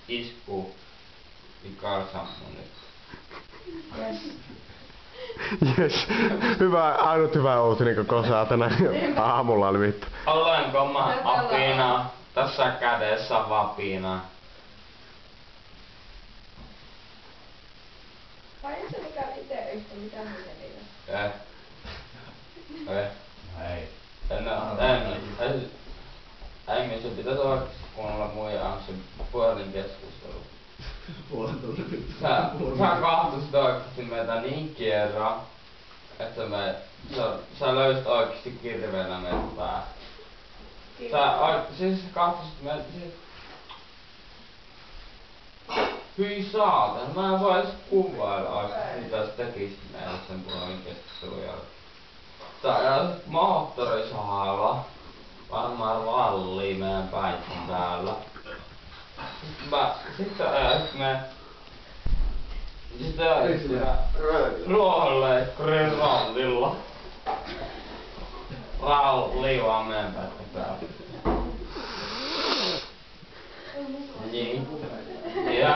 Isku. Ikarsammu nyt. Jes. Hyvä, ainut hyvä uutinen koko saatana aamulla oli vittu. Olenko mä apina? Tässä kädessä vapina. Vai se mikä itse yhtä, mitä niitä niitä? Ei. Ei, se pitäis oikeesti kuunnella muijaa se puhelin keskustelu. Sä kahtosit oikeesti meitä niin kierroa, että sä löysit oikeesti kirveenä meitä päästä. Siis kahtosit meitä siis... Hyi saatan, mä en vois kuvailla oikeesti mitä sä tekisit meille sen puhelin keskustelun jälkeen. Sä ajasit moottorisahalla. Varmaan vallii meidän päitten täällä. Sitten ajasit me... Sitten ajasit me ruohonleikkurin rallilla. Ralli vaan meidän päitten täällä.